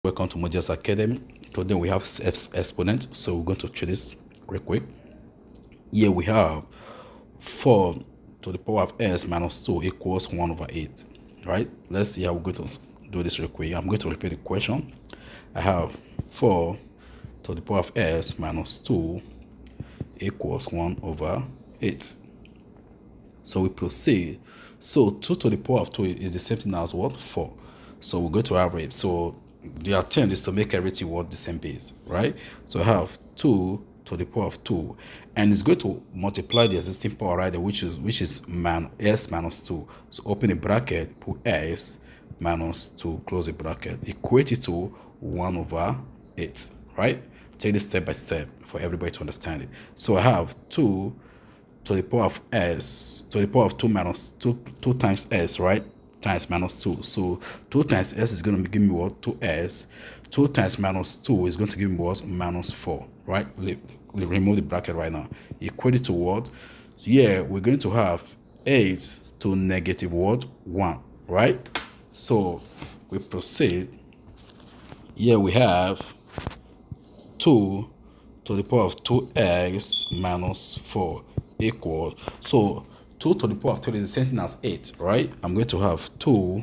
Welcome to Modules Academy. Today we have exponents, so we're going to treat this real quick. Here we have 4 to the power of s minus 2 equals 1 over 8. Right? Let's see how we're going to do this real quick. I'm going to repeat the question. I have 4 to the power of s minus 2 equals 1 over 8. So we proceed. So 2 to the power of 2 is the same thing as what? 4. So we're going to average. So the attempt is to make everything work the same base, right? So I have 2 to the power of 2, and it's going to multiply the existing power right there, which is s minus 2. So open a bracket, put s minus 2, close the bracket, equate it to 1 over 8, right? Take this step by step for everybody to understand it. So I have 2 to the power of s to the power of 2 minus 2 times s, right? Times minus 2. So 2 times s is going to give me what? 2s. 2 times minus 2 is going to give me what? Minus 4, right? Remove the bracket right now. Equate it to what? So yeah, we're going to have 8 to negative what? 1, right? So we proceed. Here we have 2 to the power of 2x minus 4 equals, so 2 to the power of 3 is the same thing as 8, right? I'm going to have 2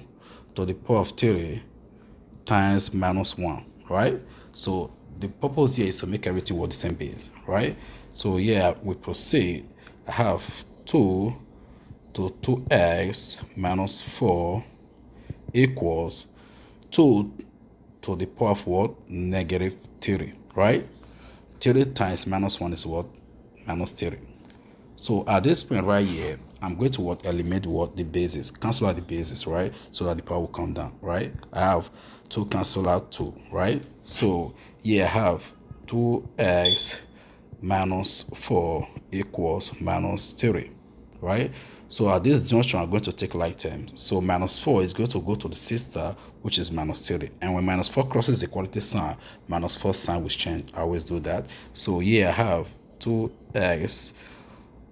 to the power of 3 times minus 1, right? So the purpose here is to make everything work the same base, right? So yeah, we proceed. I have 2 to 2x minus 4 equals 2 to the power of what? Negative 3, right? 3 times minus 1 is what? Minus 3. So at this point right here, I'm going to what? Eliminate what? The bases. Cancel out the bases, right? So that the power will come down, right? I have 2 cancel out 2, right? So here I have 2x minus 4 equals minus 3, right? So at this junction, I'm going to take like terms. So minus 4 is going to go to the sister, which is minus 3. And when minus 4 crosses the equality sign, minus 4 sign will change. I always do that. So here I have 2x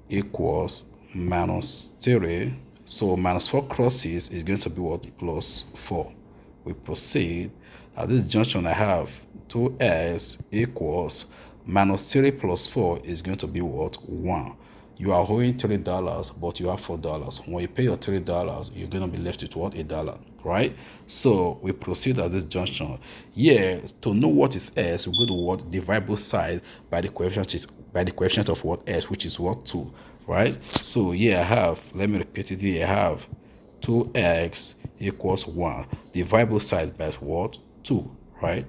equals minus 3. So minus 4 crosses is going to be what? Plus 4. We proceed. At this junction, I have 2x equals minus 3 plus 4 is going to be what? 1. You are owing $3, but you have $4. When you pay your $3, you're going to be left with what? $1, right? So we proceed at this junction. Yeah, to know what is s, we go to what? Divide both sides by the coefficient of what? S, which is what? 2, right? So yeah, I have, let me repeat it here, I have 2x equals 1. Divide both sides by what? 2, right?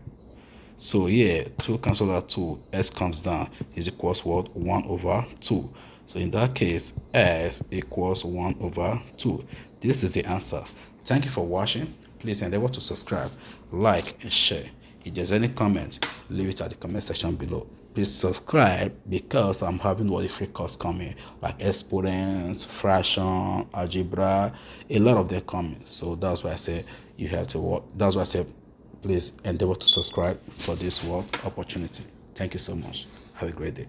So yeah, 2 cancel out 2, s comes down, is equals what? 1 over 2. So in that case, s equals 1 over 2. This is the answer. Thank you for watching. Please endeavor to subscribe, like, and share. If there's any comment, leave it at the comment section below. Please subscribe because I'm having what the free course coming, like Exponents, fraction, algebra, a lot of them coming. So that's why I say you have to work. That's why I say please endeavor to subscribe for this work opportunity. Thank you so much. Have a great day.